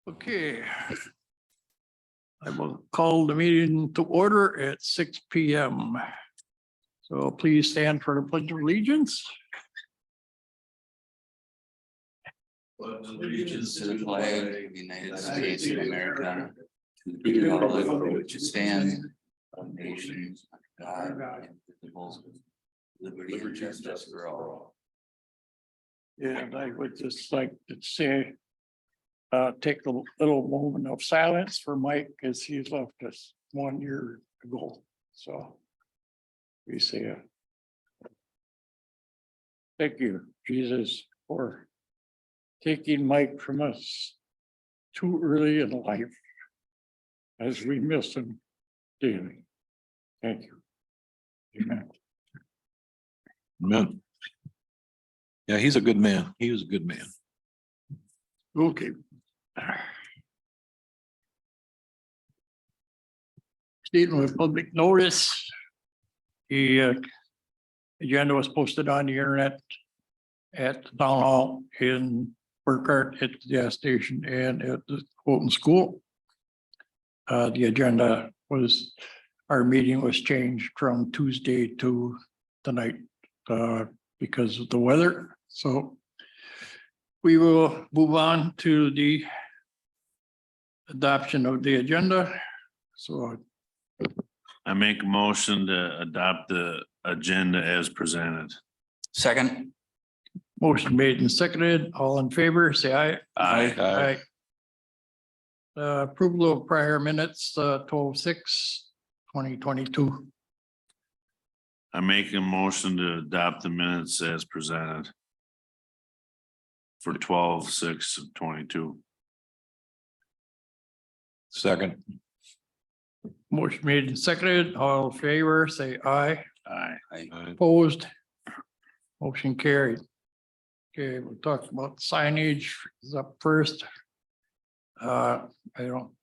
Okay. I will call the meeting to order at 6 p.m. So please stand for the pledge of allegiance. Allegiance to the flag of the United States of America, to the republic for which it stands, one nation, under God, indivisible, with liberty and justice for all. And I would just like to say, take a little moment of silence for Mike as he left us 1 year ago. So we say, thank you, Jesus, for taking Mike from us too early in life as we miss him daily. Thank you. Amen. Amen. Yeah, he's a good man. He was a good man. Okay. Statement with public notice. The agenda was posted on the internet at the town hall, in Burkhardt, at the gas station, and at the Colton School. The agenda was, our meeting was changed from Tuesday to tonight because of the weather. So we will move on to the adoption of the agenda. So I make a motion to adopt the agenda as presented. Second. motion made and seconded, all in favor, say aye. Aye. Approval of prior minutes, 12/6/2022. I make a motion to adopt the minutes as presented. For 12/6/22. Second. Motion made and seconded, all in favor, say aye. Aye. Opposed? Motion carried. Okay, we'll talk about signage is up first. I don't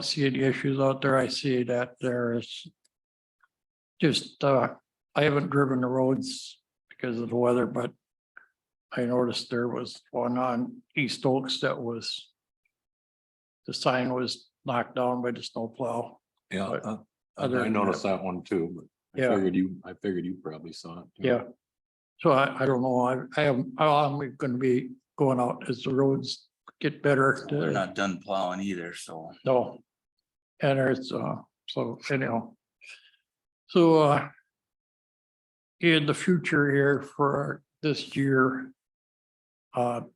see any issues out there. I see that there is just, I haven't driven the roads because of the weather, but I noticed there was one on East Oaks that was, the sign was knocked down by the snowplow. Yeah, Other I than noticed that one too, but Yeah. I figured you probably saw it. too. Yeah. So I don't know, I'm gonna be going out as the roads get better. We're not done plowing either, so. No. And there's, so anyhow. So, in the future here for this year,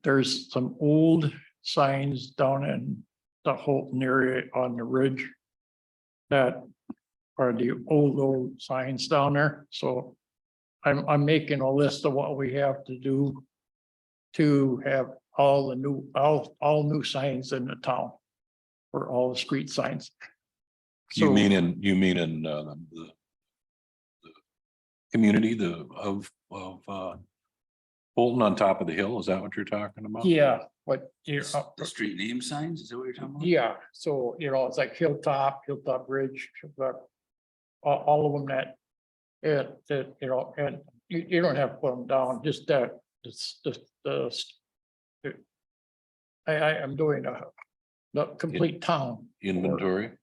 there's some old signs down in the Holton area on the ridge that are the old signs down there. So I'm making a list of what we have to do to have all the new, all new signs in the town for all the street signs. You So- mean in the community, of Bolton on top of the hill? Is that what you're talking about? Yeah, but you The street name signs, is that what you're talking about? yeah, so it's like Hilltop Ridge, all of them that. And you don't have to put them down, just that, I'm doing the complete town. Inventory.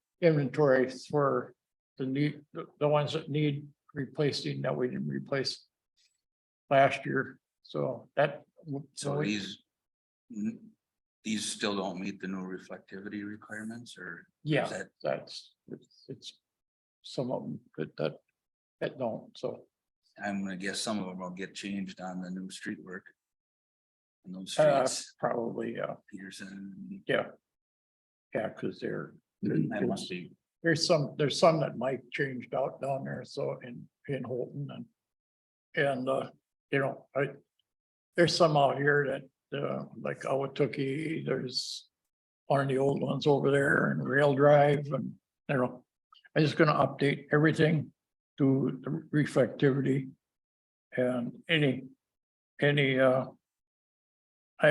For the ones that need replacing that we didn't replace last year, so that. So these still don't meet the new reflectivity requirements, or? Yeah, is that- it's some of them that don't, so. I'm gonna guess some of them will get changed on the new street work. On those streets, Probably, Peterson, yeah, because that must be, there's some that Mike changed out down there, so in Holton and there's some out here that like Awatuki, there's one of the old ones over there and Rail Drive, and I'm just gonna update everything to the reflectivity and I'm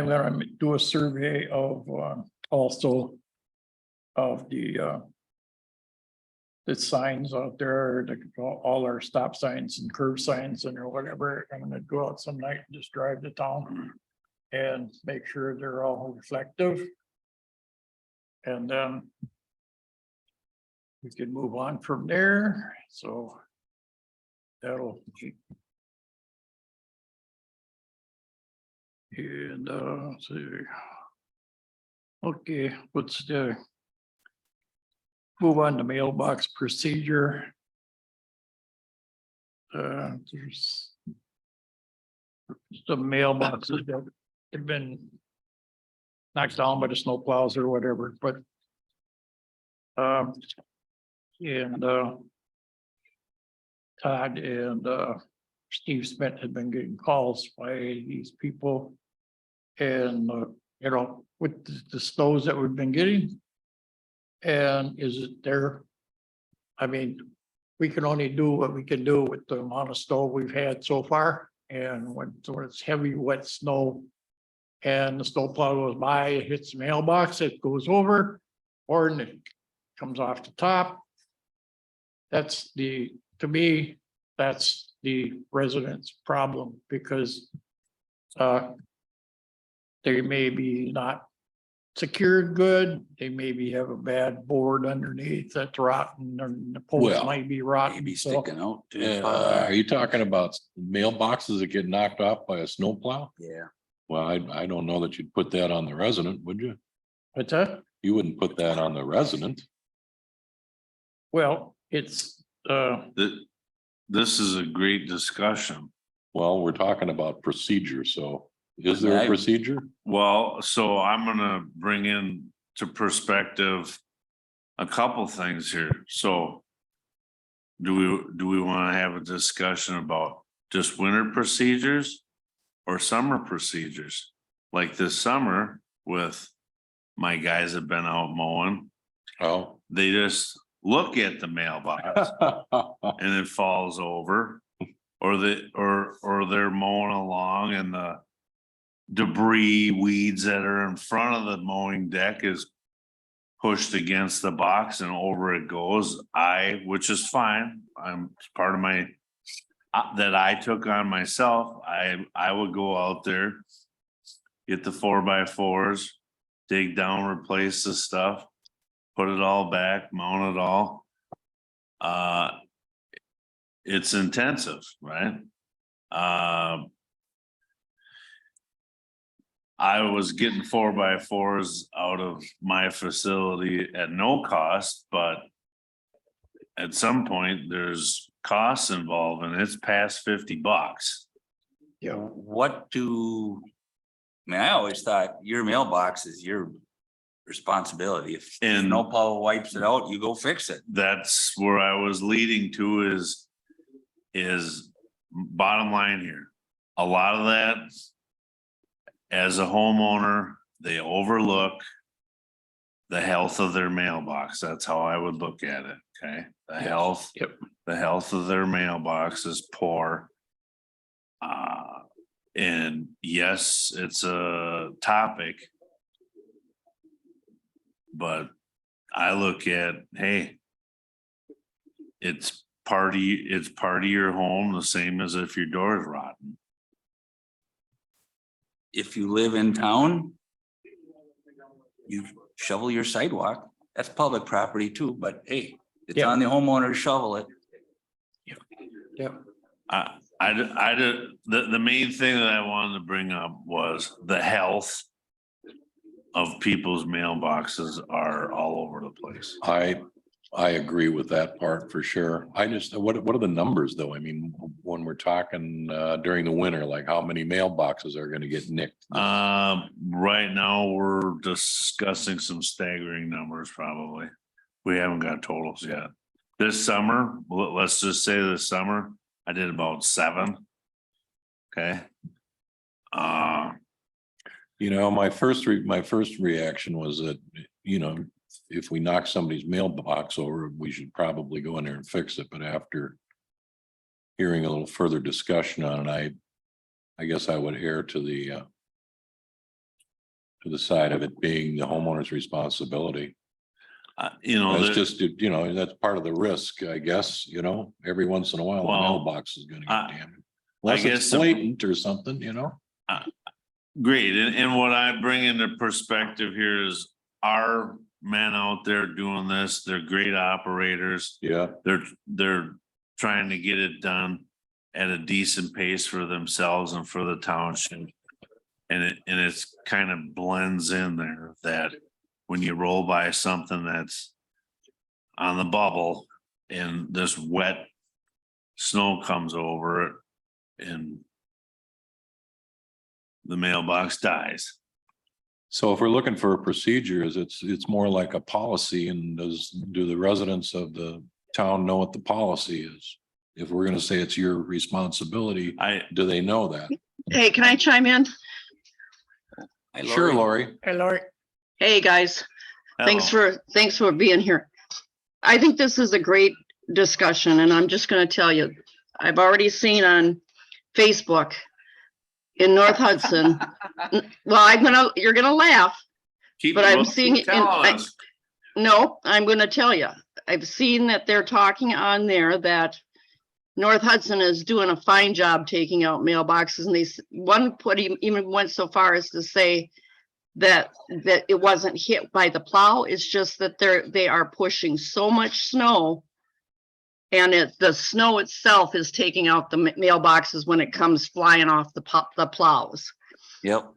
gonna do a survey of also of the signs out there, all our stop signs and curb signs and or whatever. I'm gonna go out some night and just drive to town and make sure they're all reflective. And then we can move on from there, so that'll keep. And let's see. Okay, let's move on to mailbox procedure. There's some mailboxes that have been knocked down by the snow plows or whatever, but and Todd and Steve Smith had been getting calls by these people. And you know, with the snows that we've been getting. And is it there? I mean, we can only do what we can do with the amount of snow we've had so far. And when it's heavy, wet snow. And the snow plow goes by, it hits the mailbox, it goes over, or it comes off the top. That's to me, that's the residents' problem, because they may be not secured good, they maybe have a bad board underneath that's rotten, or the post Well, might be rotten. Maybe So, sticking out too Yeah, far. are you talking about mailboxes that get knocked off by a snowplow? Yeah, Well, I don't know that you'd put that on the resident, would you? what's that? You wouldn't put that on the resident. Well, it's, This is a great discussion. Well, we're talking about procedure, so is there a I- procedure? Well, so I'm gonna bring in to perspective a couple things here. So do we want to have a discussion about just winter procedures or summer procedures? Like this summer with my guys have been out mowing, Oh. they just look at the mailbox and it falls over. Or they're mowing along and the debris, weeds that are in front of the mowing deck is pushed against the box and over it goes. Which is fine. It's part of my that I took on myself. I would go out there, get the 4x4s, dig down, replace the stuff, put it all back, mount it all. It's intensive, right? I was getting 4x4s out of my facility at no cost, but at some point there's costs involved and it's past $50. what do? I mean, I always thought your mailbox is your responsibility. If And- snowplow wipes it out, you go fix it. That's where I was leading to is bottom line here. A lot of that, as a homeowner, they overlook the health of their mailbox. That's how I would look at it, okay? The health. Yep. The health of their mailbox is poor. And yes, it's a topic. But I look at, hey, it's part of your home, the same as if your door is rotten. If you live in town, you shovel your sidewalk. That's public property too, but hey, it's Yeah. on the homeowner to shovel it. yep, The main thing that I wanted to bring up was the health of people's mailboxes are all over the place. I agree with that part for sure. I just, what are the numbers though? I mean, when we're talking during the winter, like how many mailboxes are gonna get nicked? Right now, we're discussing some staggering numbers probably. We haven't got totals yet. This summer, let's just say this summer, I did about 7. Okay. You know, my first reaction was that, you know, if we knock somebody's mailbox over, we should probably go in there and fix it, but after hearing a little further discussion on it, I guess I would err to the side of it being the homeowner's responsibility. That's the- just, you know, that's part of the risk, I guess, you know, every once in a while, the Well, mailbox is gonna I- get damaged. Unless guess it's the- blatant or something, you know? Great, and what I bring into perspective here is our men out there doing this. They're great operators. Yeah, They're trying to get it done at a decent pace for themselves and for the township. And it's kind of blends in there that when you roll by something that's on the bubble and this wet snow comes over it and the mailbox dies. so if we're looking for a procedure, it's more like a policy, and do the residents of the town know what the policy is? If we're gonna say it's your responsibility, do they know that? Hey, can I chime in? Hi, Sure, Lori. Lori. Hey, Lori. Hey, guys, thanks Hello. for being here. I think this is a great discussion, and I'm just gonna tell you, I've already seen on Facebook in North Hudson. Well, you're gonna laugh. But I'm seeing it in- telling us. No, I'm gonna tell you, I've seen that they're talking on there that North Hudson is doing a fine job taking out mailboxes, and one even went so far as to say that it wasn't hit by the plow. It's just that they are pushing so much snow. And the snow itself is taking out the mailboxes when it comes flying off the plows. Yep.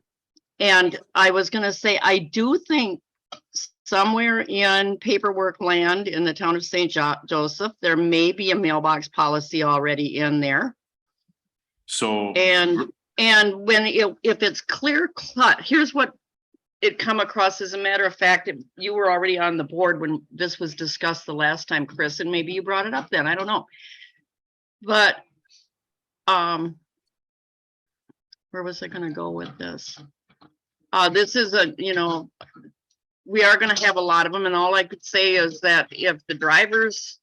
And I was gonna say, I do think somewhere in paperwork land in the town of St. Joseph, there may be a mailbox policy already in there. So. And if it's clear cut, here's what it come across. As a matter of fact, you were already on the board when this was discussed the last time, Chris, and maybe you brought it up then, I don't know. But, where was I gonna go with this? This is we are gonna have a lot of them, and all I could say is that if the drivers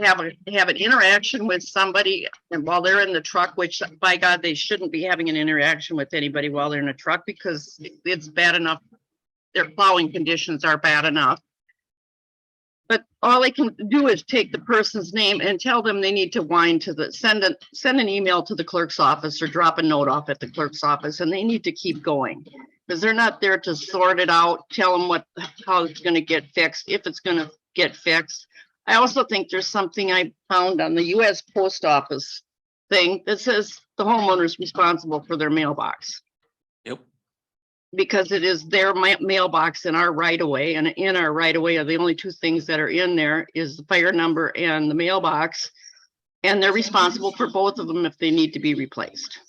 have an interaction with somebody and while they're in the truck, which by God, they shouldn't be having an interaction with anybody while they're in a truck, because it's bad enough. Their plowing conditions are bad enough. But all they can do is take the person's name and tell them they need to send an email to the clerk's office or drop a note off at the clerk's office, and they need to keep going. Because they're not there to sort it out, tell them how it's gonna get fixed, if it's gonna get fixed. I also think there's something I found on the US Post Office thing that says the homeowner is responsible for their mailbox. Yep. Because it is their mailbox in our right of way, and in our right of way are the only two things that are in there is the fire number and the mailbox. And they're responsible for both of them if they need to be replaced.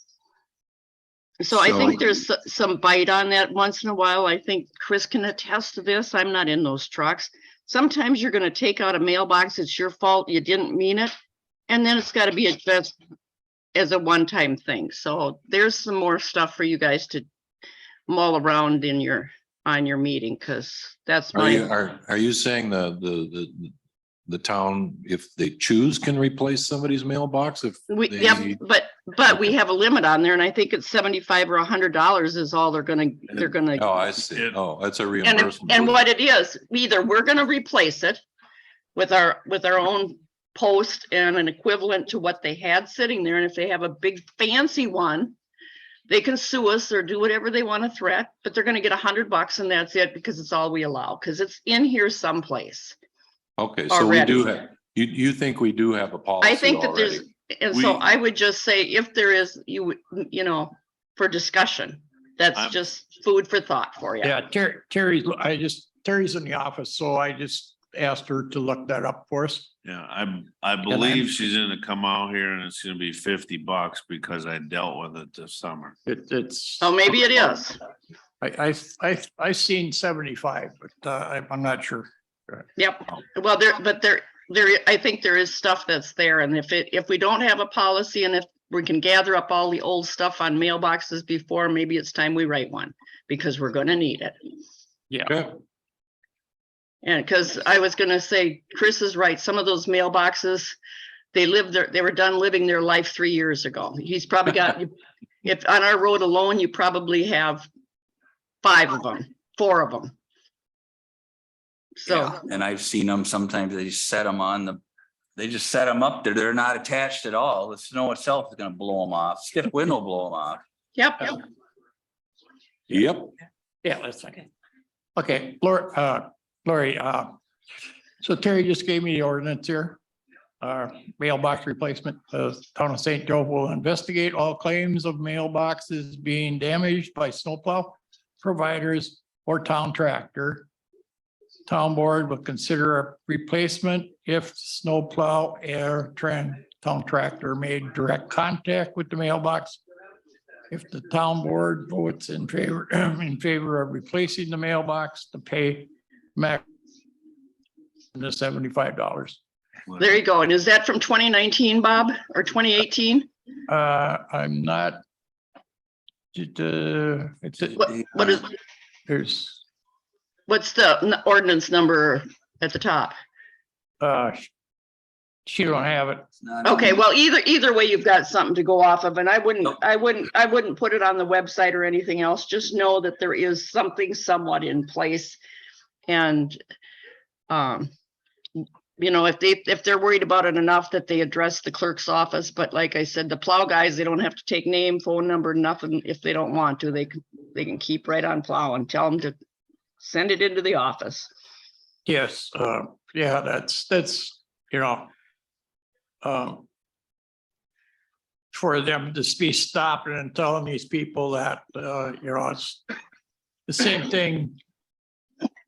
So I think there's some bite on that once in a while. I think Chris can attest to this. I'm not in those trucks. Sometimes you're gonna take out a mailbox, it's your fault, you didn't mean it. And then it's gotta be addressed as a one-time thing. So there's some more stuff for you guys to mull around on your meeting, because that's Are you saying the town, if they choose, can replace somebody's mailbox if Yep, they? but we have a limit on there, and I think it's $75 or $100 is all they're gonna. Oh, I see. Oh, that's a And reimbursement. what it is, either we're gonna replace it with our own post and an equivalent to what they had sitting there, and if they have a big fancy one, they can sue us or do whatever they want to threat, but they're gonna get $100 and that's it, because it's all we allow, because it's in here someplace. Okay, so we already. do have, you think we do have a policy I think that already? and so I would just say, if there is, for discussion, that's just food for thought for you. Yeah, Terry's in the office, so I just asked her to look that up for us. Yeah, I believe she's gonna come out here and it's gonna be $50 because I dealt with it this summer. It's. Oh, maybe it is. I seen 75, but I'm not sure. Yep. Well, I think there is stuff that's there, and if we don't have a policy, and if we can gather up all the old stuff on mailboxes before, maybe it's time we write one, because we're gonna need it. Yeah. Okay. And because I was gonna say, Chris is right, some of those mailboxes, they were done living their life 3 years ago. He's probably got, if on our road alone, you probably have 5 of them, 4 of them. So. Yeah, and I've seen them, sometimes they set them they just set them up there. They're not attached at all. The snow itself is gonna blow them off. Stiff wind will blow them off. Yep. Yep. Yeah, that's okay. Okay, Lori, so Terry just gave me the ordinance here. Mailbox replacement, the town of St. Joe will investigate all claims of mailboxes being damaged by snowplow providers or town tractor. Town board will consider a replacement if snowplow town tractor made direct contact with the mailbox. If the town board votes in favor of replacing the mailbox, to pay max the $75. There you go. And is that from 2019, Bob, or 2018? I'm not. What is, There's, what's the ordinance number at the top? she don't have it. It's not Okay, on- well, either way, you've got something to go off of, and I wouldn't put it on the website or anything else. Just know that there is something somewhat in place. And, you know, if they're worried about it enough that they address the clerk's office, but like I said, the plow guys, they don't have to take name, phone number, nothing. If they don't want to, they can keep right on plowing. Tell them to send it into the office. Yes, yeah, that's, you know. For them to be stopping and telling these people that, you know, it's the same thing.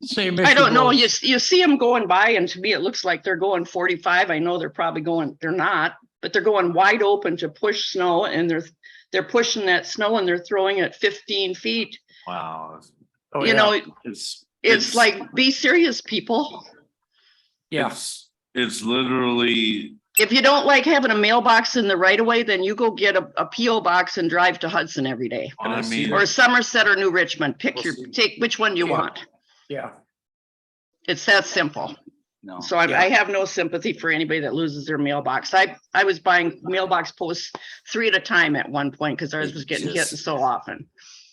Same. I don't know, issue you see them going by, and to me, it looks like they're going 45. I know they're probably going, they're not, but they're going wide open to push snow, and they're pushing that snow and they're throwing it 15 feet. Wow. Oh, You yeah, know, It's. it's like, be serious, people. Yeah, It's literally, If you don't like having a mailbox in the right of way, then you go get a PO box and drive to Hudson every day. I mean, Or Somerset or New Richmond, take which one you Yeah. want. yeah. It's that simple. No. So I have no sympathy for anybody that loses their mailbox. I was buying mailbox posts 3 at a time at one point because ours was getting hit so often.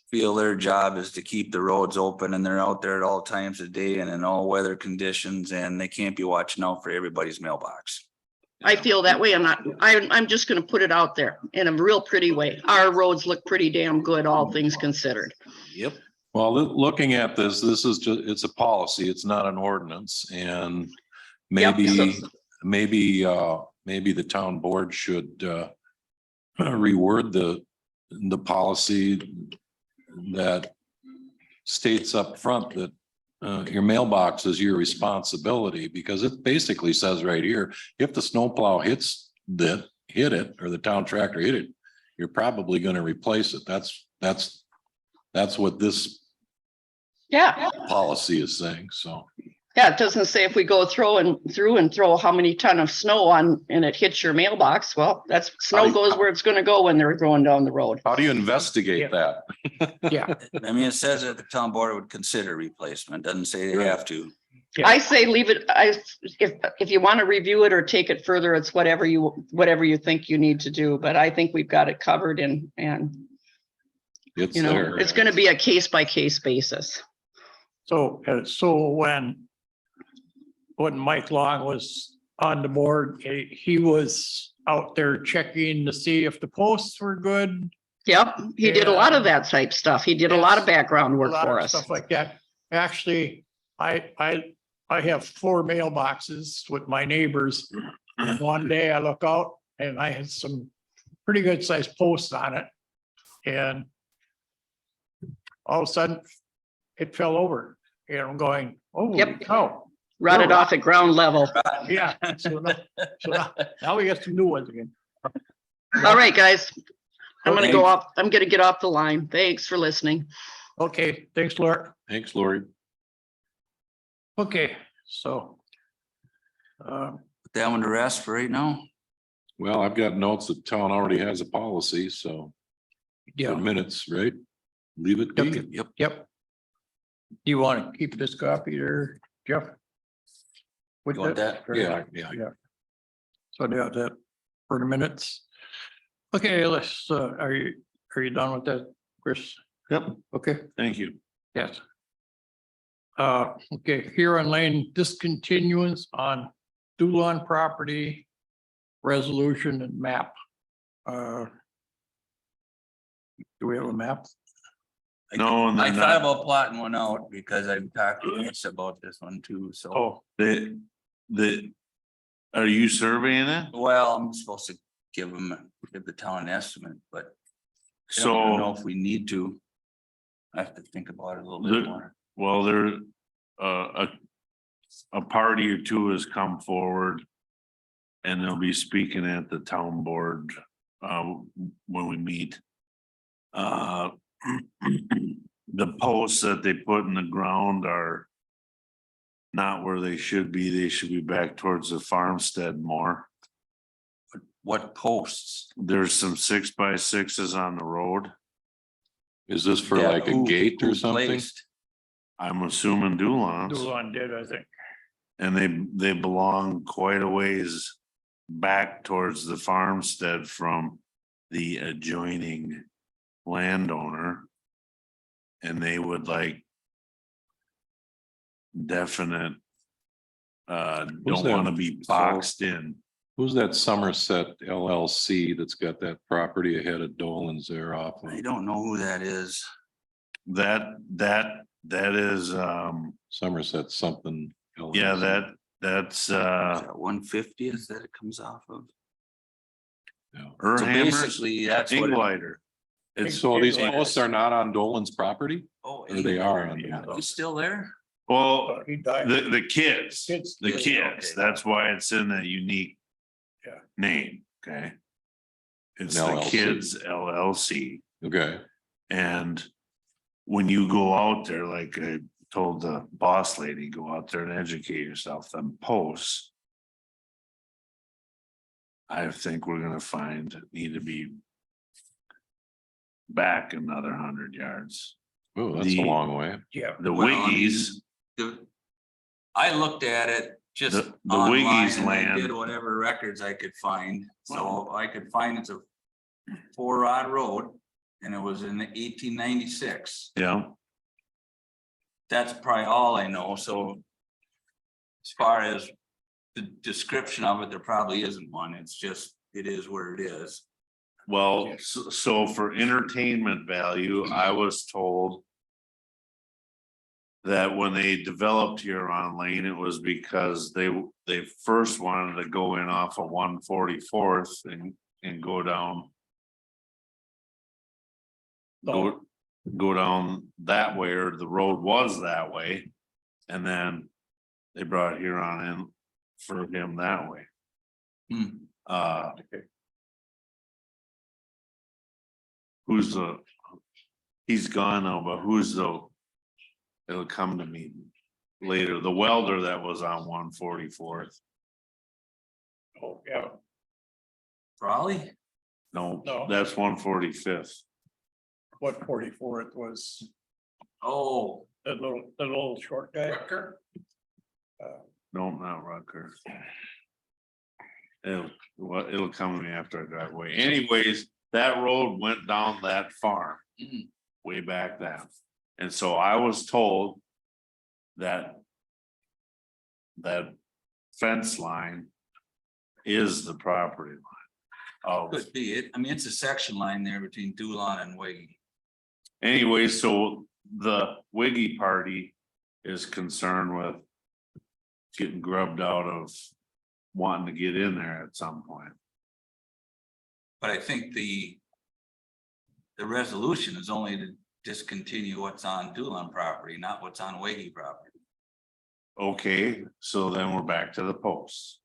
Feel their job is to keep the roads open and they're out there at all times of day and in all weather conditions, and they can't be watching out for everybody's mailbox. I feel that way. I'm just gonna put it out there in a real pretty way. Our roads look pretty damn good, all things considered. Yep. Well, looking at this is just, it's a policy, it's not an ordinance, and Yep. maybe the town board should reword the policy that states up front that your mailbox is your responsibility, because it basically says right here, if the snowplow hit it, or the town tractor hit it, you're probably going to replace it. That's what this Yeah, policy is saying, so. yeah, it doesn't say if we go through and throw how many ton of snow on and it hits your mailbox. Well, that's snow goes where it's gonna go when they're going down the road. How do you investigate that? Yeah, I mean, it says that the town board would consider replacement, doesn't say they have to. Yeah. I say leave it, if you want to review it or take it further, it's whatever you think you need to do, but I think we've got it covered and It's you know, there. it's gonna be a case by case basis. so when Mike Long was on the board, he was out there checking to see if the posts were good. Yep, he did a lot of that type stuff. He did a lot of background A work lot for of us. stuff like that. Actually, I have 4 mailboxes with my neighbors. And one day I look out and I had some pretty good sized posts on it. And all of a sudden it fell over, and I'm going, oh, Yep. cow. Rotted You're off at ground level. Yeah. So now we got some new ones again. All right, guys. I'm gonna Okay. go off. I'm gonna get off the line. Thanks for listening. Okay, thanks, Laura. Thanks, Lori. Okay, so. Put that one to rest for right now. Well, I've got notes that town already has a policy, so Yeah, good minutes, right? Leave it be. Yep. yep. Do you want to keep this copy there, Jeff? With You want that? Yeah. So that for the minutes. Okay, let's, are you done with that, Chris? Yep. Okay, thank you. yes. Okay, here on Lane discontinuance on Dulon property, resolution and map. Do we have a map? No, and I then thought that- about plotting one out because I've talked to us about this one too, so. Oh, are you surveying it? Well, I'm supposed to give the town an estimate, but I don't know So, if we need to. I have to think about it a little The- bit more. well, there, a party or two has come forward. And they'll be speaking at the town board, when we meet. The posts that they put in the ground are not where they should be. They should be back towards the farmstead more. What posts? There's some 6x6s on the road. Is this for Yeah, like a who- gate or who something? placed? I'm assuming Dulans, Dulon did, I think. and they belong quite a ways back towards the farmstead from the adjoining landowner. And they would like definite, don't that? want to be boxed in. Who's that Somerset LLC that's got that property ahead of Dolan's there off? of I don't know who that is. That is, Somerset something. yeah, LLC. that's, Is that 150th that it comes off of? Yeah. So Erhammer's basically, that's what. it- Inglider. It's so these posts are not on Dolan's property? Oh, Or they are on Yeah. Dolan's? He's still there? Well, He died. the kids, Kids. the Yeah, kids, okay. that's why it's in that unique. Yeah. Name, okay? It's An the LLC. Kids LLC, Okay, and when you go out there, like I told the boss lady, go out there and educate yourself, them posts. I think we're gonna find need to be back another 100 yards. oh, that's a The- long way. Yeah. The Well, I mean, Wiggies, I looked at it just The online Wiggies and I land. did whatever records I could find. So I could find it's a 4-rod road and it was in 1896. yeah, That's probably all I know. So as far as the description of it, there probably isn't one. It's just, it is where it is. well, so for entertainment value, I was told. That when they developed Huron Lane, it was because they first wanted to go in off of 144th and go down. Go down that way, or the road was that way. And then they brought Huron in for him that way. Hmm. Who's the, he's gone now, but who's the, it'll come to me later, the welder that was on 144th. Oh, yeah. Raleigh? No, No. that's 145th. What 44th was Oh, that little short guy? No, not Rutgers. It'll come to me after I drive away. Anyways, that road went down that farm. Mhm. Way back then. And so I was told that fence line is the property line. Oh, could be it. I mean, it's a section line there between Dulon and Wiggy. anyway, so the Wiggy party is concerned with getting grubbed out of wanting to get in there at some point. But I think the resolution is only to discontinue what's on Dulon property, not what's on Wiggy property. Okay, so then we're back to the posts.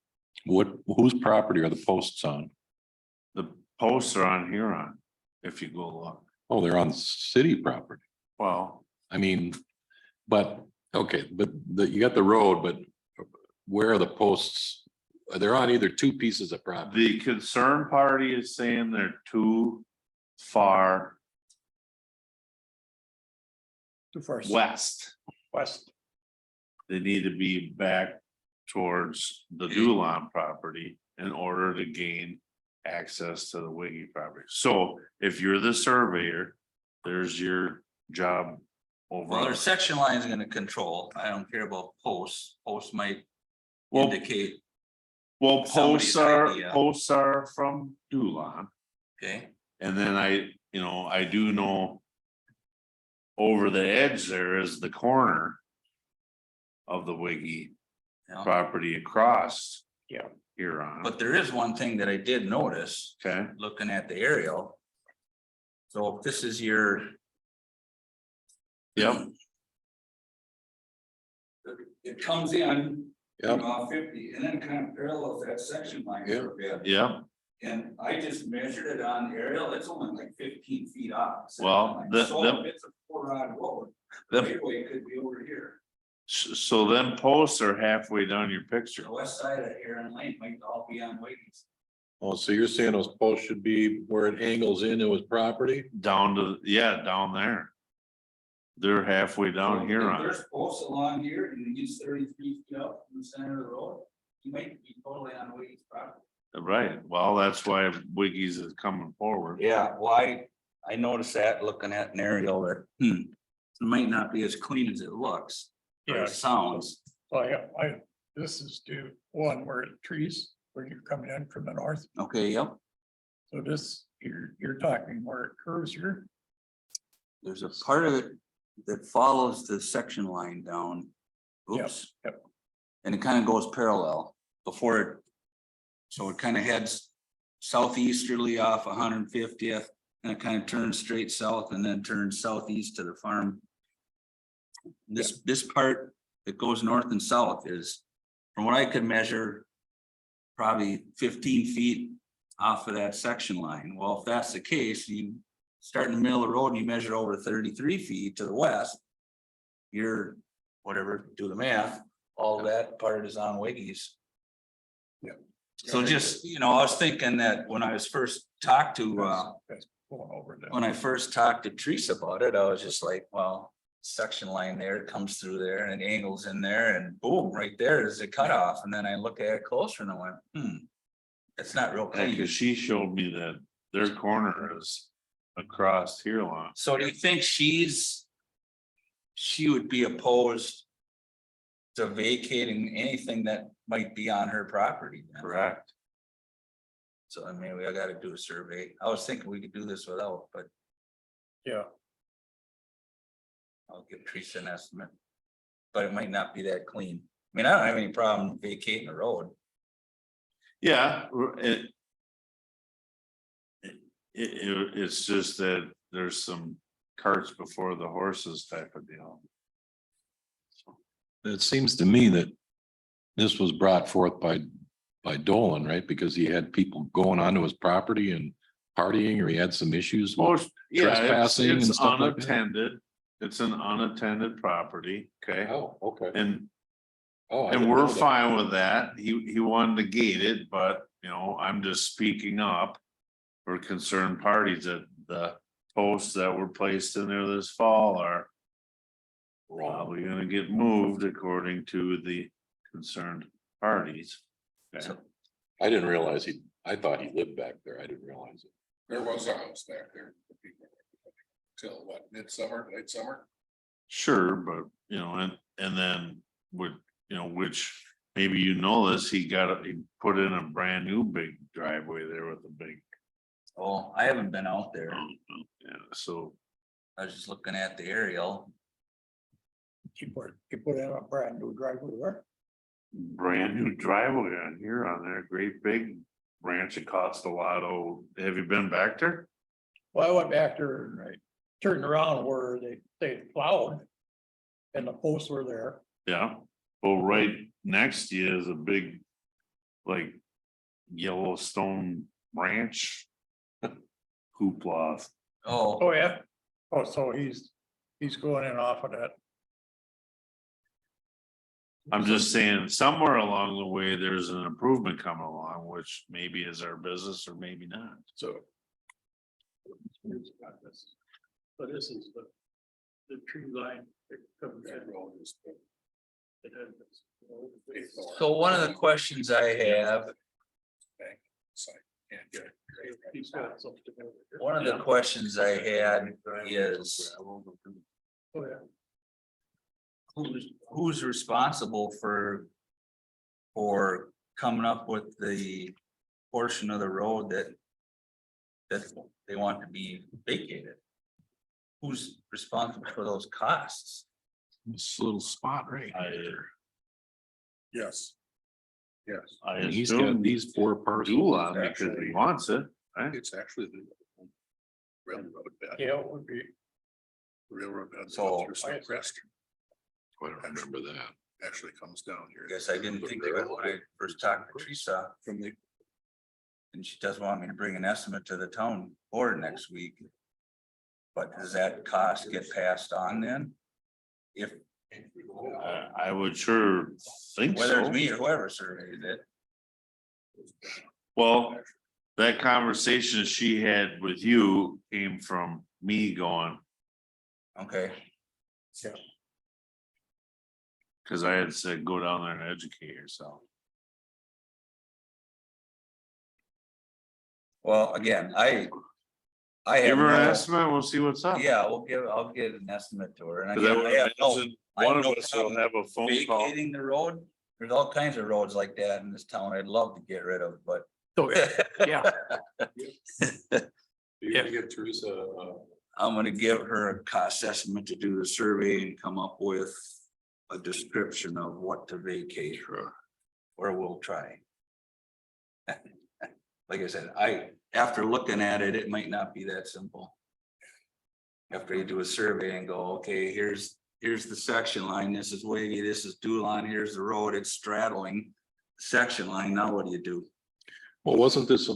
Whose property are the posts on? The posts are on Huron, if you go look. Oh, they're on city property. Well, I mean, but, okay, but you got the road, but where are the posts? They're on either two pieces of property. the concerned party is saying they're too far Too far west. west. They need to be back towards the Dulon property in order to gain access to the Wiggy property. So if you're the surveyor, there's your job Well, over. their section line is gonna control. I don't care about posts. Posts might Well, indicate, well, somebody's idea. posts are from Dulon. okay, And then I do know over the edge there is the corner of the Wiggy Yeah. property across. Yeah. Here on, But there is one thing that I did notice, okay, looking at the aerial. So if this is your. yep, It comes in. Yep. About 50 and then kind of parallels that section line. Yeah. for a bit. yep. And I just measured it on aerial, it's only like 15 feet off. Well, So if it's a 4-rod road, the freeway could be over here. So then posts are halfway down your picture. The west side of Aaron Lane might all be on Wiggy's. Oh, so you're saying those posts should be where it angles into his property? Down to, yeah, down there. They're halfway down So here if on it. there's posts along here and you use 33 feet up from the center of the road, you might be totally on Wiggy's property. Right, well, that's why Wiggy's is coming forward. Yeah, well, I noticed that looking at an aerial that, it might not be as clean as it looks. Or Yeah. it sounds. So this is the one where the trees, where you're coming in from the north. Okay, yep. So this, you're talking where it curves here. There's a part of it that follows the section line down. Yep, Oops. yep. And it kind of goes parallel before it. So it kind of heads southeasterly off 150th and it kind of turns straight south and then turns southeast to the farm. This part that goes north and south is, from what I could measure, probably 15 feet off of that section line. Well, if that's the case, you start in the middle of the road and you measure over 33 feet to the west. You're, whatever, do the math, all that part is on Wiggy's. Yeah. So just, I was thinking that when I was first talked to, That's going over there. when I first talked to Teresa about it, I was just like, well, section line there, it comes through there and it angles in there and boom, right there is the cutoff. And then I look at it closer and I went, it's not real Yeah, clean. cause she showed me that their corner is across here long. So do you think she would be opposed to vacating anything that might be on her property? then? Correct. So I mean, I gotta do a survey. I was thinking we could do this without, but Yeah, I'll give Teresa an estimate. But it might not be that clean. I mean, I don't have any problem vacating the road. Yeah, it's just that there's some carts before the horses type of deal. It seems to me that this was brought forth by Dolan, right? Because he had people going onto his property and partying, or he had some issues. with- Most, yeah, Trespassing and it's stuff like that? unattended. It's an unattended property, okay? Oh, okay. And Oh, I And didn't we're know that. fine with that. He wanted to gate it, but I'm just speaking up. For concerned parties that the posts that were placed in there this fall are probably gonna get moved according to the concerned parties. Okay. So- I didn't realize I thought he lived back there. I didn't realize it. There was a house back there. Till what, midsummer, late summer? Sure, but and then would, which maybe this, he put in a brand new big driveway there with a big. Oh, I haven't been out there. Yeah, so I was just looking at the aerial. you put in a brand new driveway there. brand new driveway on here on there, great big branch. It cost a lot. Oh, have you been back there? Well, I went back there and I turned around where they plowed. And the posts were there. Yeah, well, right next to you is a big, like, Yellowstone Ranch. Hoopla. Oh, Oh, yeah. Oh, so he's going in off of that. I'm just saying, somewhere along the way, there's an improvement coming along, which maybe is our business or maybe not. So. So this is the tree line. that comes in. That road is. It has this- so one of the questions I have, Site, can't get it. He's got something over here. one of the questions I had is, Oh, yeah. who's responsible for coming up with the portion of the road that they want to be vacated? who's responsible for those costs? This little spot right I- here. Yes. Yes, I And he's got assume these four parcels. Dulon because he wants it, right? it's actually the railroad bed. Yeah, it would be. Railroad bed. So- through Crest I don't remember that. actually comes down here. Guess I didn't think of it when I first talked to Teresa, From the, and she does want me to bring an estimate to the town board next week. But does that cost get passed on then? If, I would sure think whether it's so. me or whoever surveyed it, Well, that conversation she had with you came from me going, okay, cause I had said, go down there and educate yourself. well, again, I Give have her an no, estimate, we'll see what's up. yeah, I'll get an estimate to her, and 'Cause I again, would I have no imagine I have one of no us will problem have a phone call. vacating the road. There's all kinds of roads like that in this town I'd love to get rid of, but. So, yeah, you gotta get Teresa, I'm gonna give her a cost estimate to do the survey and come up with a description of what to vacate or we'll try. Like I said, after looking at it, it might not be that simple. After you do a survey and go, okay, here's the section line, this is Wiggy, this is Dulon, here's the road, it's straddling the section line, now what do you do? Well, wasn't this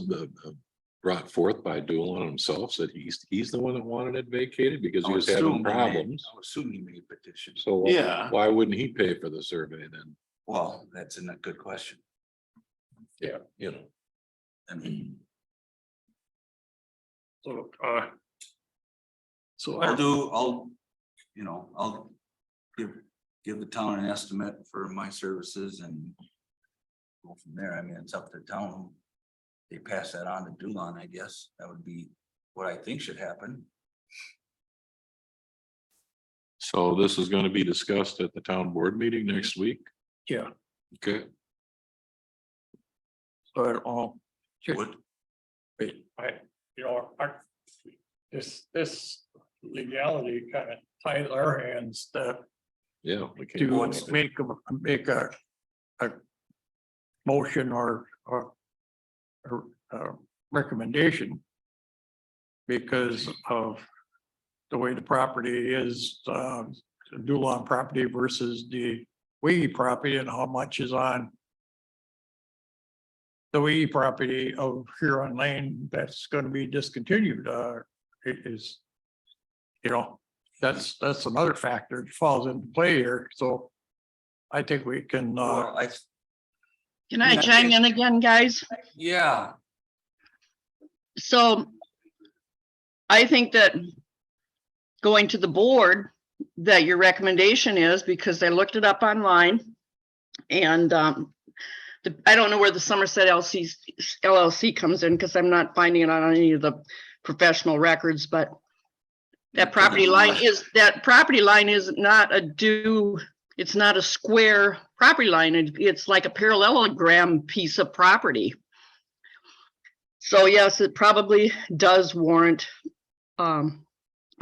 brought forth by Doolin himself, said he's the one that wanted it vacated because he I was would assume having he made- problems. I would assume he made petition. So Yeah. why wouldn't he pay for the survey then? Well, that's a good question. You know, I mean, so, I'll give the town an estimate for my services and go from there. I mean, it's up to the town. They pass that on to Dulon, I guess. That would be what I think should happen. so this is gonna be discussed at the town board meeting next week. yeah, Okay. so, I don't know. Would, This legality kind of ties our hands that Yeah. we can- to make a motion or a recommendation because of the way the property is, Dulon property versus the Wiggy property and how much is on the Wiggy property of Huron Lane that's going to be discontinued. It is, that's another factor that falls into play here. So I think we can, well, Can I chime in again, guys? yeah, So I think that going to the board, that your recommendation is, because I looked it up online. And I don't know where the Somerset LLC comes in, because I'm not finding it on any of the professional records, but that property line is not it's not a square property line. It's like a parallelogram piece of property. So yes, it probably does warrant a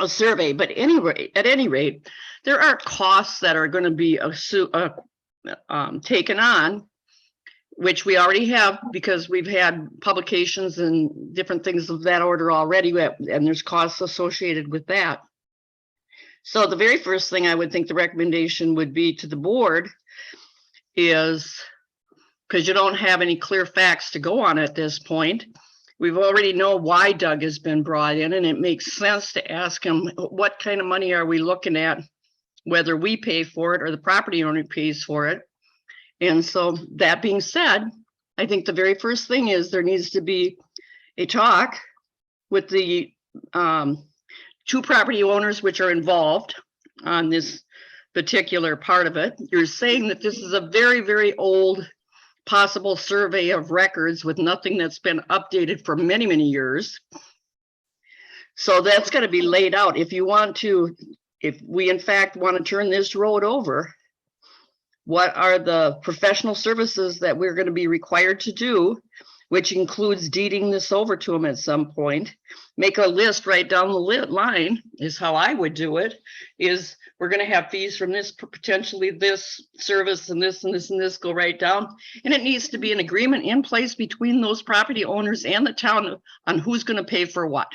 survey, but at any rate, there are costs that are going to be taken on, which we already have because we've had publications and different things of that order already, and there's costs associated with that. So the very first thing I would think the recommendation would be to the board is, because you don't have any clear facts to go on at this point, we've already know why Doug has been brought in, and it makes sense to ask him, what kind of money are we looking at, whether we pay for it or the property owner pays for it. And so that being said, I think the very first thing is there needs to be a talk with the two property owners which are involved on this particular part of it. You're saying that this is a very, very old possible survey of records with nothing that's been updated for many, many years. So that's going to be laid out. If we in fact want to turn this road over, what are the professional services that we're going to be required to do? which includes deeding this over to them at some point. Make a list right down the line is how I would do it, is we're gonna have fees from this, potentially this service and this and this and this, go right down. And it needs to be an agreement in place between those property owners and the town on who's gonna pay for what.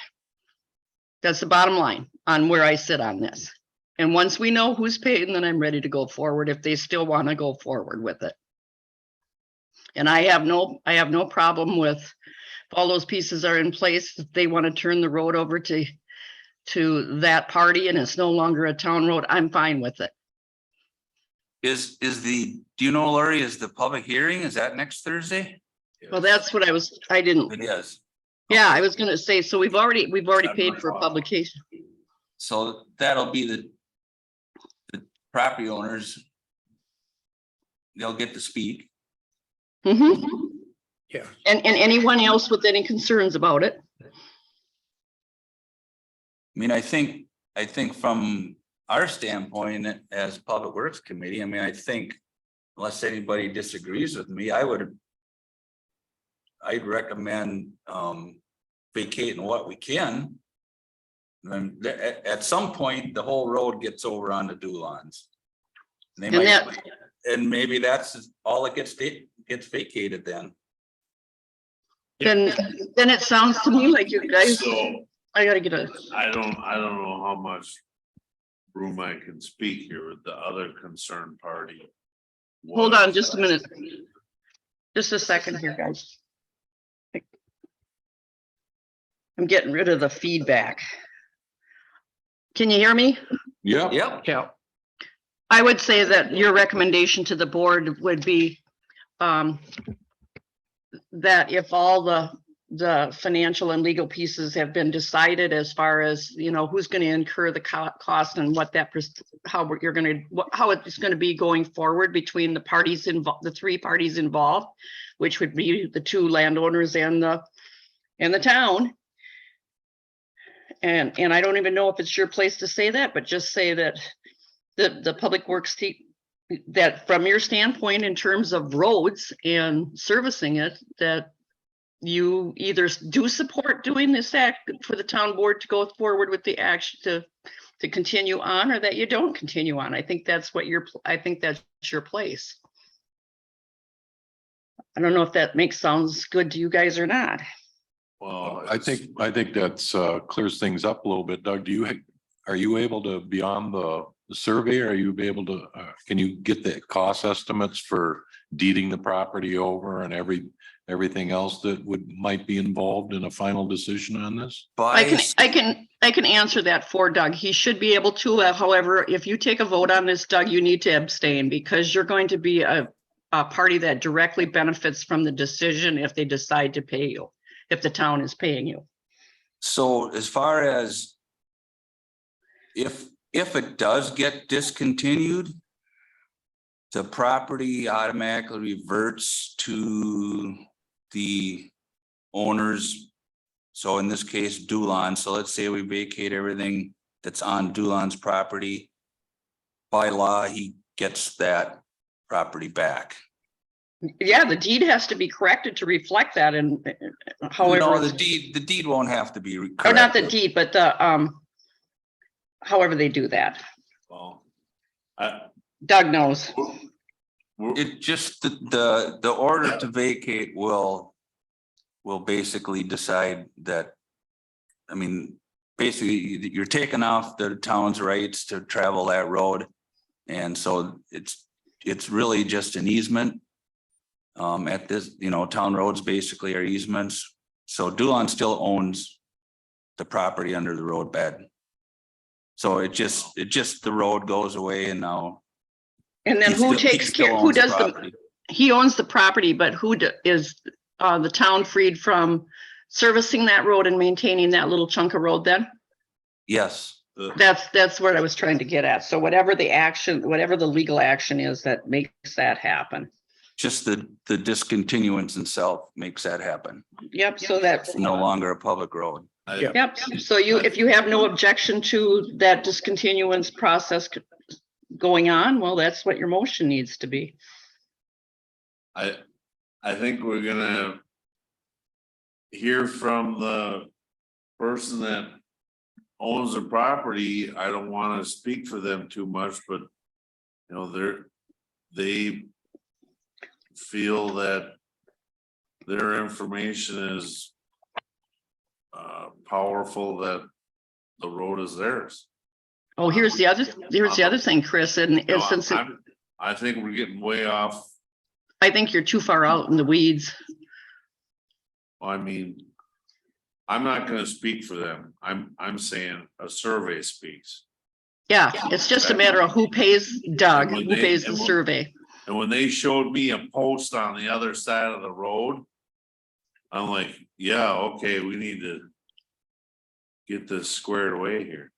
That's the bottom line on where I sit on this. And once we know who's paying, then I'm ready to go forward if they still want to go forward with it. And I have no problem with if all those pieces are in place, if they want to turn the road over to that party and it's no longer a town road, I'm fine with it. Do you know, Lori, is the public hearing, is that next Thursday? Well, that's what I didn't, It is. yeah, I was gonna say, so we've already paid for publication. So that'll be the property owners. They'll get to speak. Mhm. Yeah. And anyone else with any concerns about it? I mean, I think from our standpoint as Public Works Committee, I mean, I think unless anybody disagrees with me, I'd recommend vacating what we can. And at some point, the whole road gets over on the Dulans. They And might, that- and maybe that's all it gets vacated then. Then it sounds to me like you guys, So I gotta get a, I don't know how much room I can speak here with the other concerned party. hold on just a minute. Just a second here, guys. I'm getting rid of the feedback. Can you hear me? Yeah. Yep. Yeah, I would say that your recommendation to the board would be that if all the financial and legal pieces have been decided as far as, you know, who's going to incur the cost and what that, how you're going to, how it's going to be going forward between the parties involved, the three parties involved, which would be the two landowners and the town. And I don't even know if it's your place to say that, but just say that the public works team, that from your standpoint in terms of roads and servicing it, that you either do support doing this act for the town board to go forward with the action to continue on, or that you don't continue on. I think that's what I think that's your place. I don't know if that sounds good to you guys or not. Well, I think that's clears things up a little bit. Doug, are you able to, beyond the survey, are you able to, can you get the cost estimates for deeding the property over and everything else that might be involved in a final decision on this? I can answer that for Doug. He should be able to, however, if you take a vote on this, Doug, you need to abstain because you're going to be a party that directly benefits from the decision if they decide to pay you, if the town is paying you. So as far as if it does get discontinued, the property automatically reverts to the owners. So in this case, Dulon. So let's say we vacate everything that's on Dulon's property. By law, he gets that property back. Yeah, the deed has to be corrected to reflect that, and however. No, the deed won't have to be Or not the corrected. deed, but the, however they do that. well, Doug knows. It just, the order to vacate will basically decide that, I mean, basically you're taking off the town's rights to travel that road. And so it's really just an easement. At this, you know, town roads basically are easements. So Dulon still owns the property under the roadbed. So it just, the road goes away and now. And then who takes care, who does the, he owns the property, but who is the town freed from servicing that road and maintaining that little chunk of road then? Yes, That's what I was trying to get at. So whatever the action, whatever the legal action is that makes that happen. just the discontinuance itself makes that happen. Yep, so that's, It's no longer a public road. yep, so if you have no objection to that discontinuance process going on, well, that's what your motion needs to be. I think we're gonna hear from the person that owns the property. I don't wanna speak for them too much, but you know, they feel that their information is powerful, that the road is theirs. Oh, here's the other thing, Chris, and You know, since I think we're getting way off. I think you're too far out in the weeds. I mean, I'm not gonna speak for them. I'm saying a survey speaks. Yeah, it's just a matter of who pays Doug, And who when they- pays the and when- survey. And when they showed me a post on the other side of the road, I'm like, yeah, okay, we need to get this squared away here.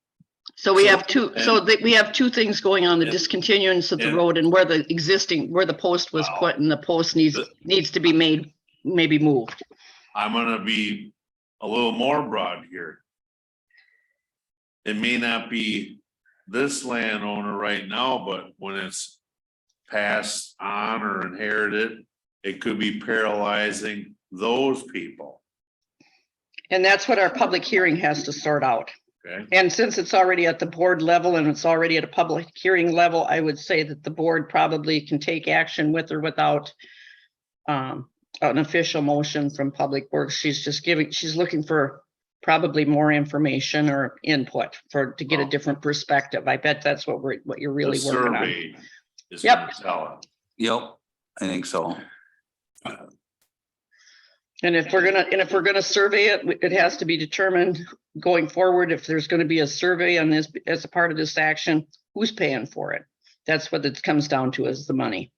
So we So- have we have two things going on, the and- discontinuance of the and- road and where the post was Wow. put, and the post needs to be made, maybe moved. I'm gonna be a little more broad here. It may not be this landowner right now, but when it's passed on or inherited, it could be paralyzing those people, And that's what our public hearing has to sort out. okay? And since it's already at the board level and it's already at a public hearing level, I would say that the board probably can take action with or without an official motion from Public Works. She's looking for probably more information or input to get a different perspective. I bet that's what you're really The working on. survey is Yep. gonna tell it. Yep, I think so. And if we're gonna survey it, it has to be determined going forward, if there's gonna be a survey on this as a part of this action, who's paying for it? That's what it comes down to, is the money.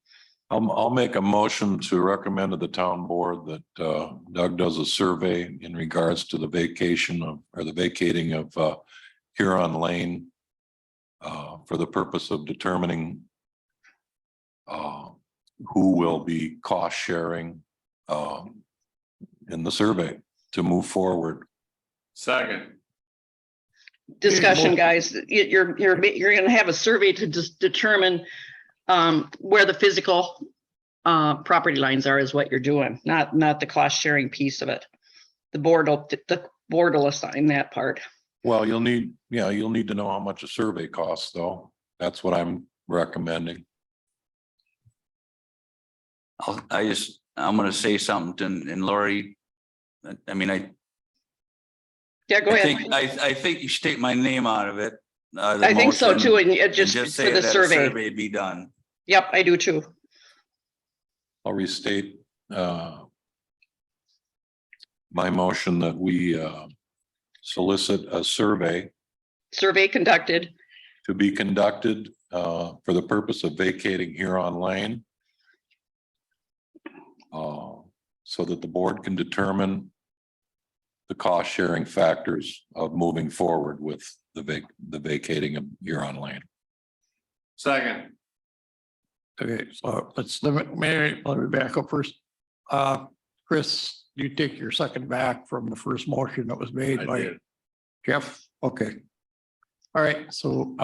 I'll make a motion to recommend to the town board that Doug does a survey in regards to the vacating of Huron Lane for the purpose of determining who will be cost sharing in the survey to move forward. Second, Discussion, guys, you're gonna have a survey to just determine where the physical property lines are, is what you're doing, not the cost sharing piece of it. The board will assign that part. Well, you'll need to know how much a survey costs, though. That's what I'm recommending. I'm gonna say something and Lori, I mean, Yeah, go ahead. I think you should take my name out of it. I think so too, and it And just just for say the that a survey. survey be done. Yep, I do too. I'll restate my motion that we solicit a survey Survey conducted. to be conducted for the purpose of vacating Huron Lane. So that the board can determine the cost sharing factors of moving forward with the vacating of Huron Lane. second, Okay, so let me back up first. Chris, you take your second back from the first motion that was made I by did. Jeff. Okay. All right, so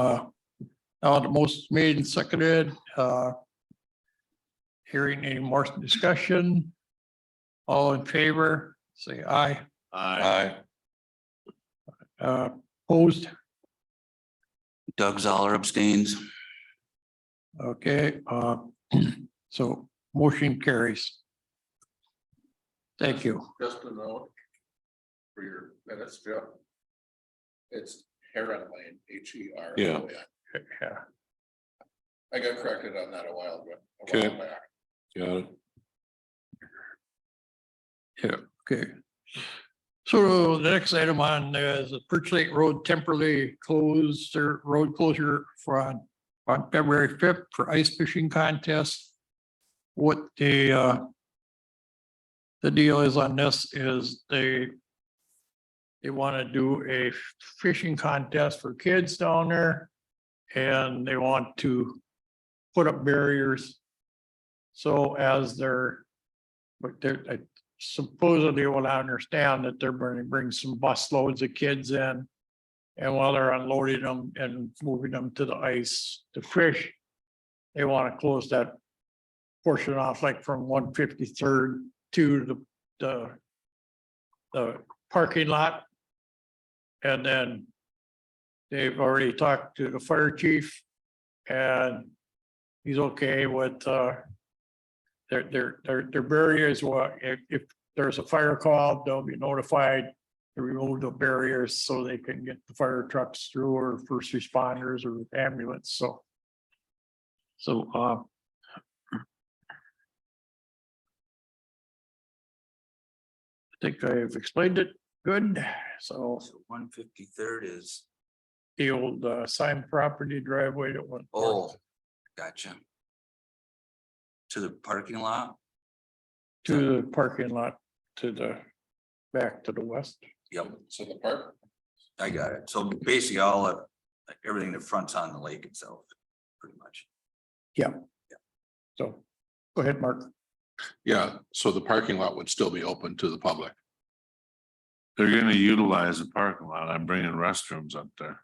now the most made and seconded, hearing any more discussion. All in favor, say aye. Aye. Opposed, Doug Zoller abstains. okay, so motion carries. Thank you. Just a note for your minutes, Jeff. It's Heron Lane, Heron. Yeah. Yeah. I got corrected on that a while ago. Okay. Got it. Yeah, okay. So the next item on is the Perch Lake Road temporarily closed, or road closure on February 5th for ice fishing contest. What the deal is on this is they want to do a fishing contest for kids down there. And they want to put up barriers. So I supposedly what I understand that they're going to bring some bus loads of kids in. And while they're unloading them and moving them to the ice to fish, they want to close that portion off, like from 153rd to the the parking lot. And then they've already talked to the fire chief and he's okay with, their barriers. If there's a fire call, they'll be notified to remove the barriers so they can get the fire trucks through or first responders or ambulance, so. I think I've explained it good, so 153rd is, the old sign property driveway that went. oh, gotcha. To the parking lot? To the parking lot, to the, back to the west. Yep, So the park, I got it. So basically all of, like everything that fronts on the lake itself, pretty much. So, go ahead, Mark. yeah, so the parking lot would still be open to the public. They're gonna utilize the parking lot. I'm bringing restrooms up there.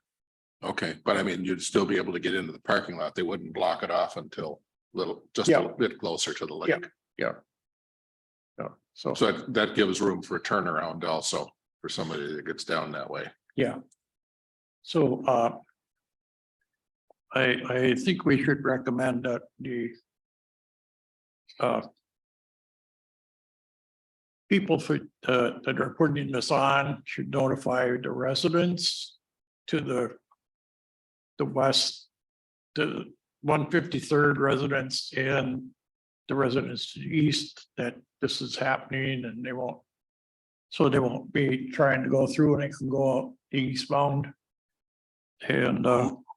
Okay, but I mean, you'd still be able to get into the parking lot. They wouldn't block it off until just Yeah. a bit closer to the Yeah. lake. Yeah, so, So that gives room for a turnaround also for somebody that gets down that way. yeah. So, I think we should recommend that the people that are putting this on should notify the residents to the west, the 153rd residents and the residents to the east that this is happening and they won't be trying to go through and they can go out eastbound. And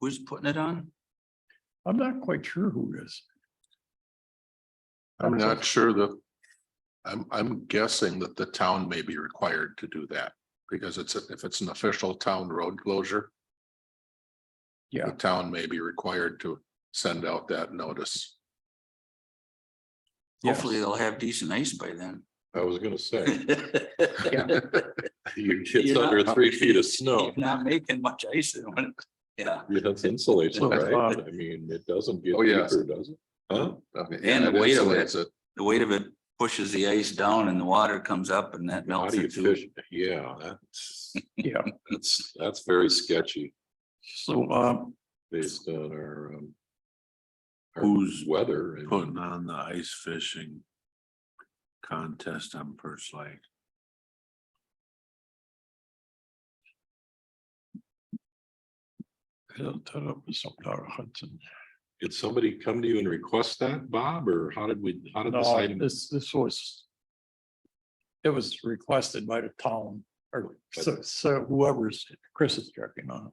Who's putting it on? I'm not quite sure who it is. I'm not sure that. I'm guessing that the town may be required to do that because if it's an official town road closure. Yeah. The town may be required to send out that notice. Hopefully they'll have decent ice by then. I was gonna say, Yeah. it's You're under not- 3 feet of snow. You're not making much ice in it. Yeah. That's insulated, So, right? I mean, it doesn't get Oh, yes. deeper, does it? Huh? And the weight of it. insulates The weight of it pushes the ice down and the water comes up and that How melts do you it too. fish? Yeah, that's, Yeah, that's very sketchy so, based on our Who's weather. and- Putting on the ice fishing contest on Perch Lake. Hudson. Did somebody come to you and request that, Bob, or how did this No, item? this was. It was requested by the town or so whoever's Chris is checking on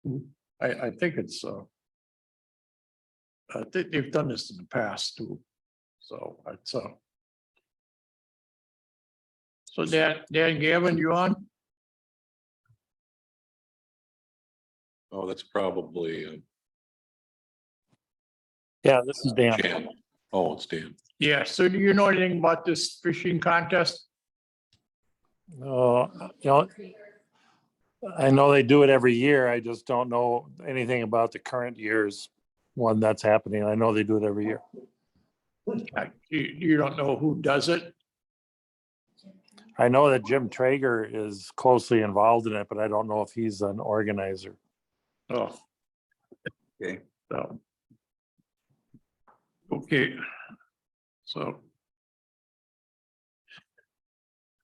it. I think it's they've done this in the past too. So it's so Dan Gavin, you on? Oh, that's probably Yeah, this is Dan. Jan. Oh, it's Dan. Yeah, so do you know anything about this fishing contest? I know they do it every year. I just don't know anything about the current year's one that's happening. I know they do it every year. You don't know who does it? I know that Jim Traeger is closely involved in it, but I don't know if he's an organizer. Oh. Okay. So. Okay. So.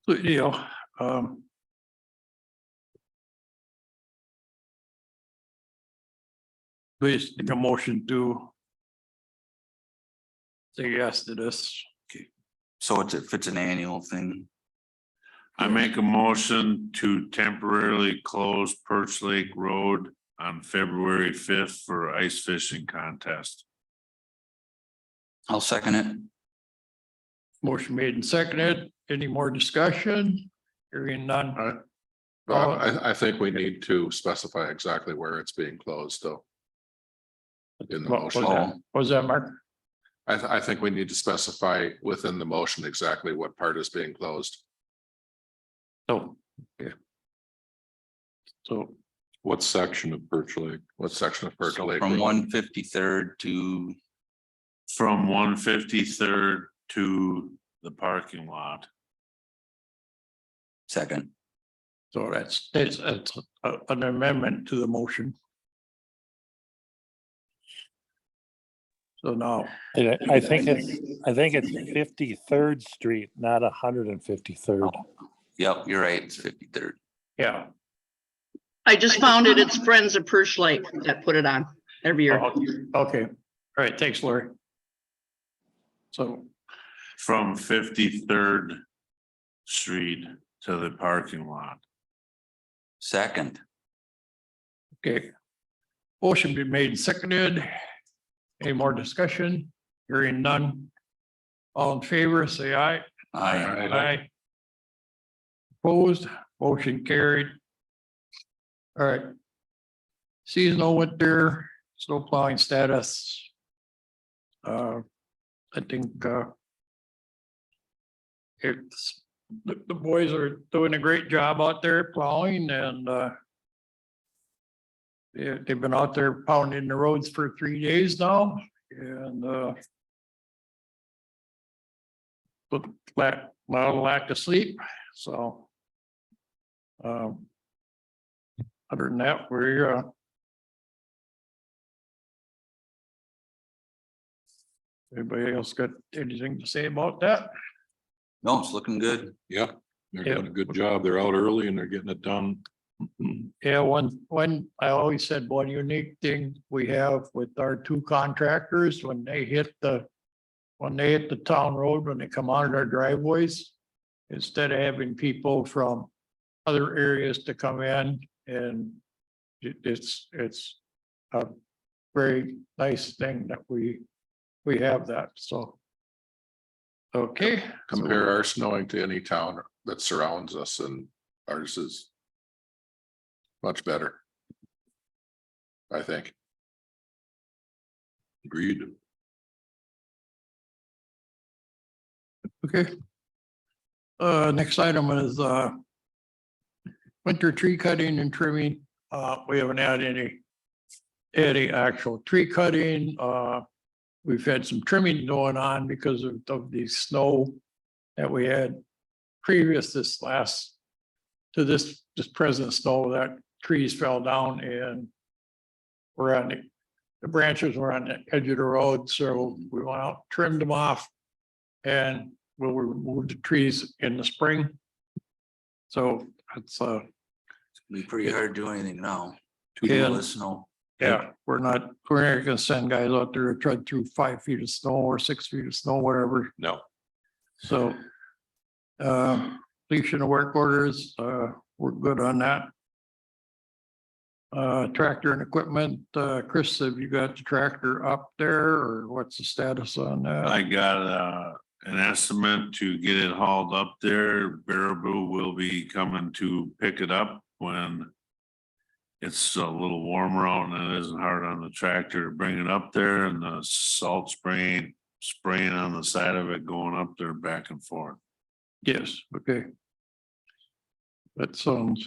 So, please take a motion to say yes to this. So if it's an annual thing, I make a motion to temporarily close Perch Lake Road on February 5th for ice fishing contest. I'll second it. Motion made and seconded. Any more discussion? Hearing none. Well, I think we need to specify exactly where it's being closed, though. In the What was motion, that? What was that, Mark? I think we need to specify within the motion exactly what part is being closed. So. Yeah. So, What section of Birch Lake? What section of Perch Lake? From Road? 153rd to, From 153rd to the parking lot. Second. So that's an amendment to the motion. So now, I think it's 53rd Street, not 153rd. Yep, you're right. It's 53rd. yeah. I just found it. It's Friends of Perch Lake that put it on every year. Okay, all right, thanks, Lori. So, From 53rd Street to the parking lot. Second. okay. Motion been made and seconded. Any more discussion? Hearing none. All in favor, say aye. Aye. Aye. Opposed, motion carried. All right. Seasonal winter snow plowing status. I think, it's, the boys are doing a great job out there plowing and, they've been out there pounding the roads for 3 days now and, but lack of sleep, so. Other than that, we're, anybody else got anything to say about that? No, it's looking good. Yeah, they're doing a good job. They're out early and they're getting it done. Yeah, one, I always said one unique thing we have with our two contractors, when they hit the town road, when they come out of our driveways, instead of having people from other areas to come in and it's a very nice thing that we have that, so. Okay. Compare our snowing to any town that surrounds us and ours is much better. I think. Agreed. Okay. Next item is, winter tree cutting and trimming. We haven't had any actual tree cutting. We've had some trimming going on because of the snow that we had previous this present snow, that trees fell down and we're on the branches were on the edge of the road, so we went out, trimmed them off and we'll remove the trees in the spring. So it's Be pretty hard to do anything now. Too Yeah. little snow. yeah, we're not gonna send guys out there to tread through 5 feet of snow or 6 feet of snow, whatever. No, So completion of work orders, we're good on that. Tractor and equipment, Chris, have you got the tractor up there or what's the status on that? I got an estimate to get it hauled up there. Baraboo will be coming to pick it up when it's a little warmer out and it isn't hard on the tractor to bring it up there, and the salt spraying on the side of it going up there back and forth. Yes, okay. That sounds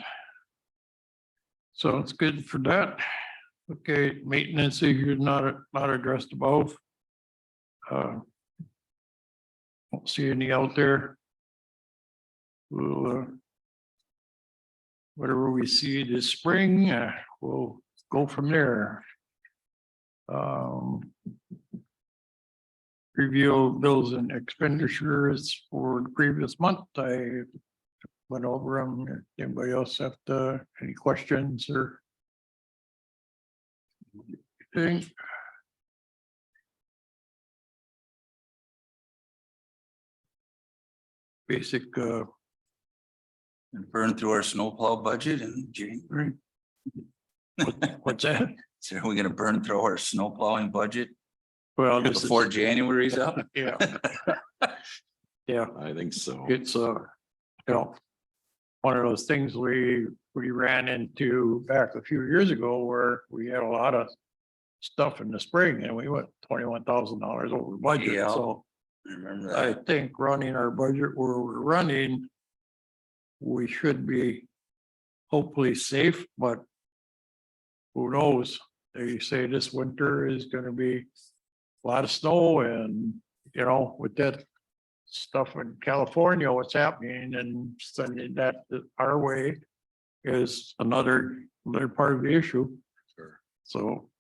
good for that. Okay, maintenance issues not addressed above. Don't see any out there. We'll, whatever we see this spring, we'll go from there. Review bills and expenditures for the previous month. I went over them. Anybody else have any questions or anything? Basic, And burn through our snowplow budget in January. what's that? So are we gonna burn through our snow plowing budget Well, this is, before January's up? yeah. Yeah, I think so. it's one of those things we ran into back a few years ago where we had a lot of stuff in the spring and we went $21,000 over budget, Yeah. so. I remember I that. think running our budget where we're running, we should be hopefully safe, but who knows? They say this winter is gonna be a lot of snow and, with that stuff in California, what's happening and sending that our way is another part of the issue. Sure. So.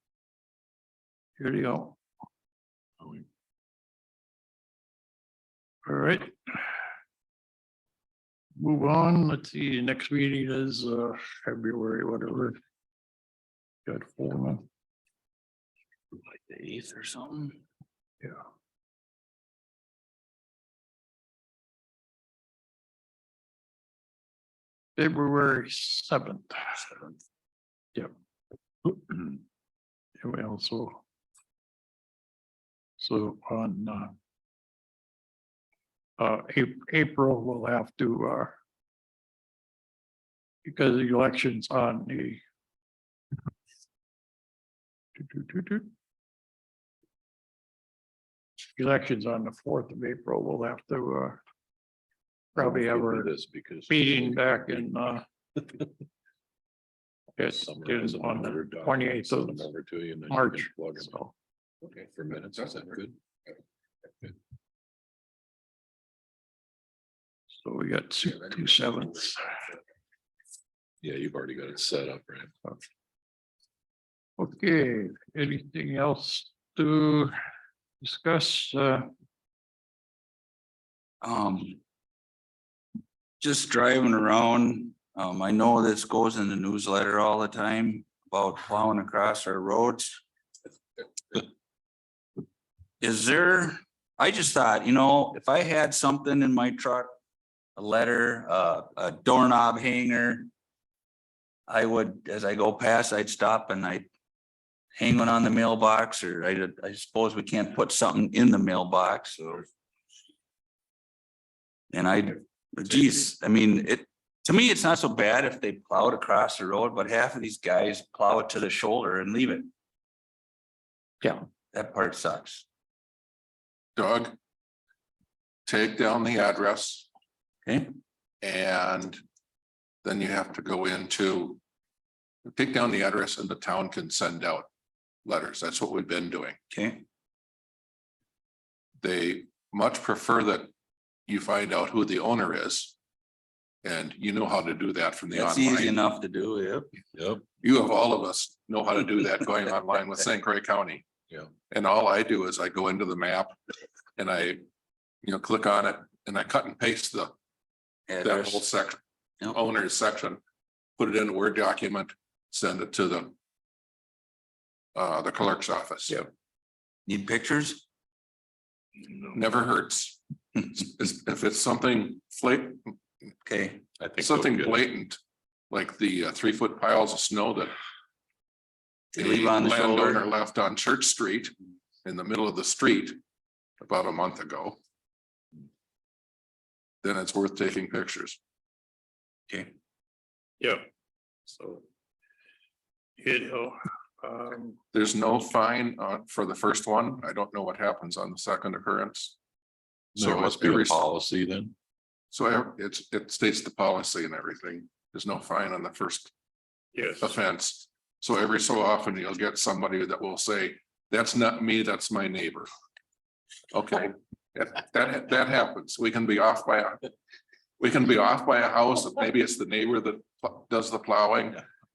Here you go. All right. Move on. Let's see, next meeting is February, whatever. Got 4 months. Like the 8th or something. Yeah. February 7th. Yep. And we also. So on April, we'll have to because the election's on the elections on the 4th of April, we'll have to probably have our This because. meeting back in it's Summarize them on in the another document, 28th send of them over to you and then you can March. plug them. So, Okay, for minutes, is that good? so we got 2/7. Yeah, you've already got it set up, right? Okay, anything else to discuss? Just driving around, I know this goes in the newsletter all the time about plowing across our roads. Is there, I just thought, if I had something in my truck, a letter, a doorknob hanger, I would, as I go past, I'd stop and I'd hang one on the mailbox, or I suppose we can't put something in the mailbox, or. And geez, I mean, to me, it's not so bad if they plow it across the road, but half of these guys plow it to the shoulder and leave it. Yeah. That part sucks. Doug, take down the address Okay, and then you have to go into, take down the address and the town can send out letters. That's what we've been doing. okay, They much prefer that you find out who the owner is. And you know how to do that from the that's easy online. enough to do, yep. Yep. You of all of us know how to do that going online with St. Croix County. Yeah. And all I do is I go into the map and I, click on it and I cut and paste that whole Address. section, Yep. owner's section, put it in a Word document, send it to the clerk's office. Yep. Need pictures? Never hurts. If it's something Okay, I think. something so, good. blatant, like the 3-foot piles of snow that They leave on the landowner shoulder. left on Church Street in the middle of the street about a month ago, then it's worth taking pictures. okay, Yeah. So. There's no fine for the first one. I don't know what happens on the second occurrence. There So must be a policy then. So it states the policy and everything. There's no fine on the first Yes. offense. So every so often you'll get somebody that will say, that's not me, that's my neighbor. Okay, that happens. We can be off by a house, and maybe it's the neighbor that does the plowing.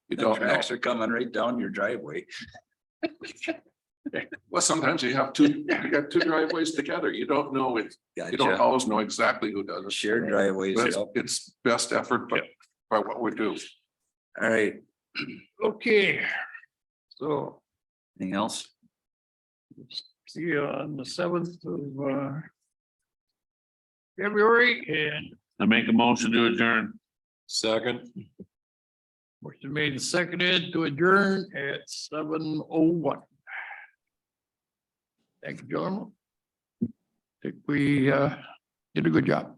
You the don't know. tracks are coming right down your driveway. Well, sometimes you got two driveways together. You don't know it. You don't Gotcha. always know exactly who does it. Shared driveways, But yep. it's best effort, but by what we do. All right, Okay. So anything else? see you on the 7th of February, and I make a motion to adjourn. Second. motion made and seconded to adjourn at 7:01. Thank you, gentlemen. Think we did a good job.